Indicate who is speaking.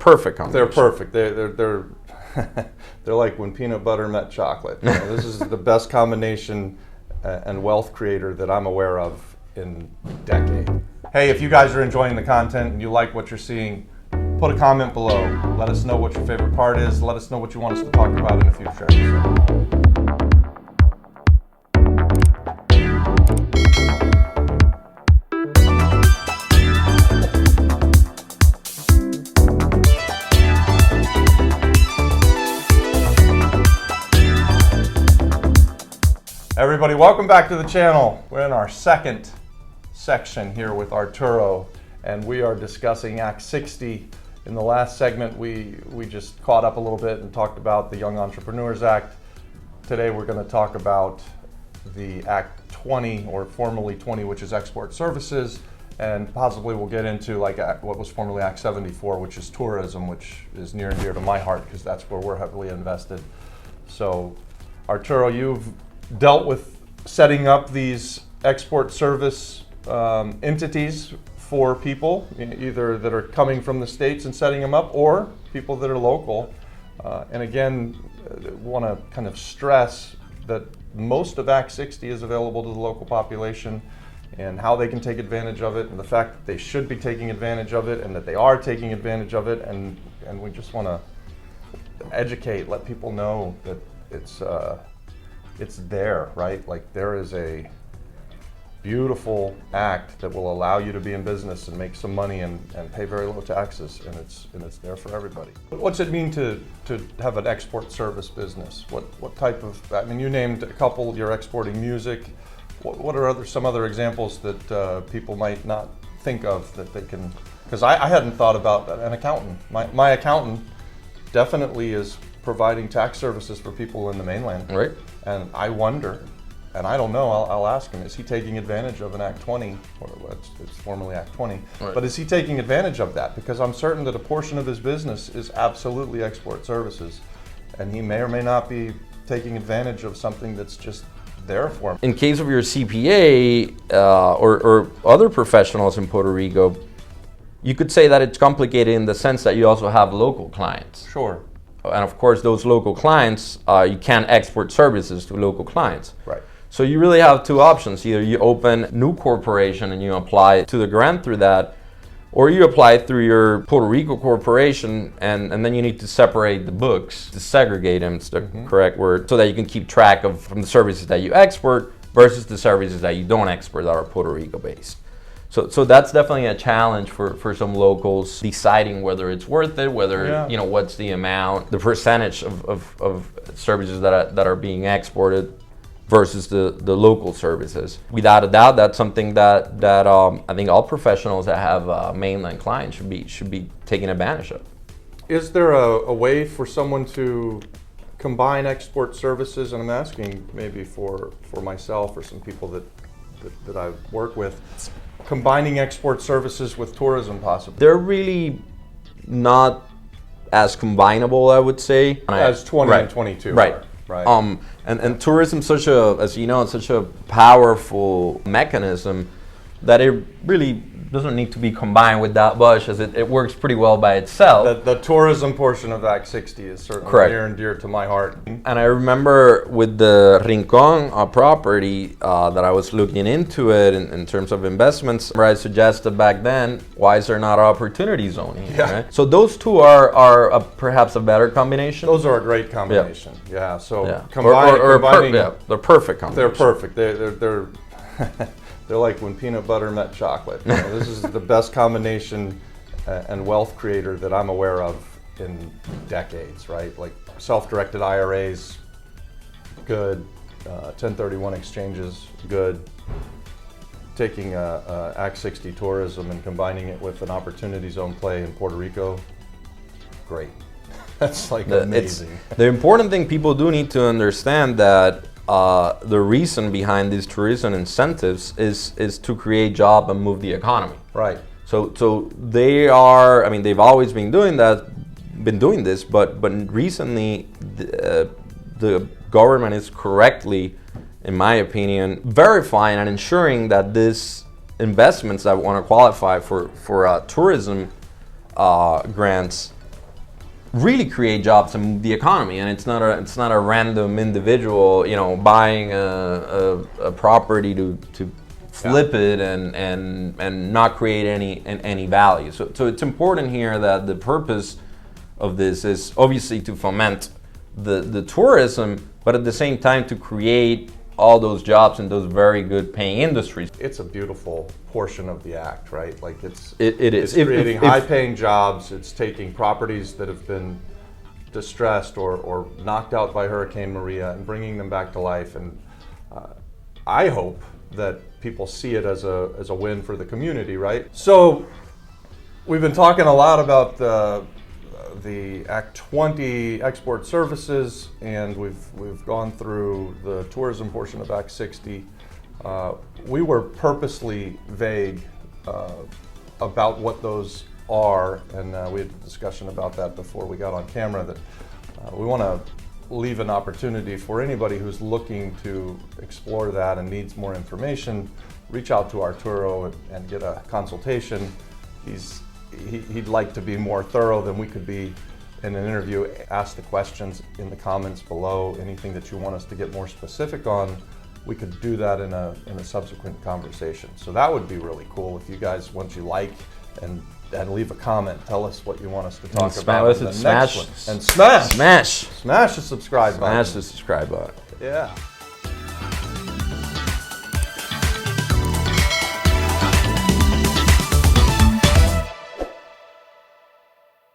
Speaker 1: perfect combination.
Speaker 2: They're perfect. They're they're like when peanut butter met chocolate. You know, this is the best combination and wealth creator that I'm aware of in decades. Hey, if you guys are enjoying the content and you like what you're seeing, put a comment below. Let us know what your favorite part is. Let us know what you want us to talk about in the future. Everybody, welcome back to the channel. We're in our second section here with Arturo, and we are discussing Act 60. In the last segment, we just caught up a little bit and talked about the Young Entrepreneurs Act. Today, we're going to talk about the Act 20, or formerly 20, which is Export Services, and possibly we'll get into like what was formerly Act 74, which is tourism, which is near and dear to my heart because that's where we're heavily invested. So, Arturo, you've dealt with setting up these export service entities for people, either that are coming from the States and setting them up, or people that are local. And again, want to kind of stress that most of Act 60 is available to the local population and how they can take advantage of it, and the fact that they should be taking advantage of it and that they are taking advantage of it. And we just want to educate, let people know that it's there, right? Like, there is a beautiful act that will allow you to be in business and make some money and pay very low taxes, and it's there for everybody. What's it mean to have an export service business? What type of, I mean, you named a couple. You're exporting music. What are some other examples that people might not think of that they can, because I hadn't thought about an accountant. My accountant definitely is providing tax services for people in the mainland.
Speaker 1: Right.
Speaker 2: And I wonder, and I don't know, I'll ask him, is he taking advantage of an Act 20, or it's formerly Act 20,
Speaker 1: right,
Speaker 2: but is he taking advantage of that? Because I'm certain that a portion of his business is absolutely export services, and he may or may not be taking advantage of something that's just there for him.
Speaker 1: In case of your CPA or other professionals in Puerto Rico, you could say that it's complicated in the sense that you also have local clients.
Speaker 2: Sure.
Speaker 1: And of course, those local clients, you can't export services to local clients.
Speaker 2: Right.
Speaker 1: So you really have two options. Either you open a new corporation and you apply to the grant through that, or you apply through your Puerto Rico corporation, and then you need to separate the books, to segregate them, it's the correct word, so that you can keep track of from the services that you export versus the services that you don't export that are Puerto Rico based. So that's definitely a challenge for some locals deciding whether it's worth it, whether, you know, what's the amount, the percentage of services that are being exported versus the local services. Without a doubt, that's something that I think all professionals that have mainland clients should be taking advantage of. Is there a way for someone to combine export services? And I'm asking maybe for myself or some people that I work with, combining export services with tourism possibly? They're really not as combinable, I would say. As 20 and 22 right.
Speaker 2: are. Right.
Speaker 1: And tourism, as you know, it's such a powerful mechanism that it really doesn't need to be combined with that much, as it works pretty well by itself.
Speaker 2: The tourism portion of Act 60 is certainly near and dear to my heart.
Speaker 1: And I remember with the Rincon property that I was looking into it in terms of investments, where I suggested back then, why is there not opportunity zoning?
Speaker 2: Yeah.
Speaker 1: Right? So those two are perhaps a better combination.
Speaker 2: Those are a great combination. Yeah. So
Speaker 1: combining, they're perfect combination.
Speaker 2: They're perfect. They're They're like when peanut butter met chocolate. You know, this is the best combination and wealth creator that I'm aware of in decades, right? Like self-directed IRAs, good. 1031 exchanges, good. Taking Act 60 tourism and combining it with an opportunity zone play in Puerto Rico, great. That's like amazing.
Speaker 1: The important thing people do need to understand that the reason behind these tourism incentives is to create jobs and move the economy.
Speaker 2: Right.
Speaker 1: So they are, I mean, they've always been doing this, but recently the government is correctly, in my opinion, verifying and ensuring that these investments that want to qualify for tourism grants really create jobs and move the economy. And it's not a random individual, you know, buying a property to flip it and not create any value. So it's important here that the purpose of this is obviously to foment the tourism, but at the same time to create all those jobs in those very good paying industries.
Speaker 2: It's a beautiful portion of the act, right? Like it's
Speaker 1: creating
Speaker 2: high paying jobs. It's taking properties that have been distressed or knocked out by Hurricane Maria and bringing them back to life. And I hope that people see it as a win for the community, right? So we've been talking a lot about the Act 20 export services, and we've gone through the tourism portion of Act 60. We were purposely vague about what those are, and we had a discussion about that before we got on camera, that we want to leave an opportunity for anybody who's looking to explore that and needs more information, reach out to Arturo and get a consultation. He'd like to be more thorough than we could be in an interview. Ask the questions in the comments below. Anything that you want us to get more specific on, we could do that in a subsequent conversation. So that would be really cool if you guys, once you like and leave a comment, tell us what you want us to talk about in the next one. And smash the subscribe button.
Speaker 1: Smash the subscribe button.
Speaker 2: Yeah.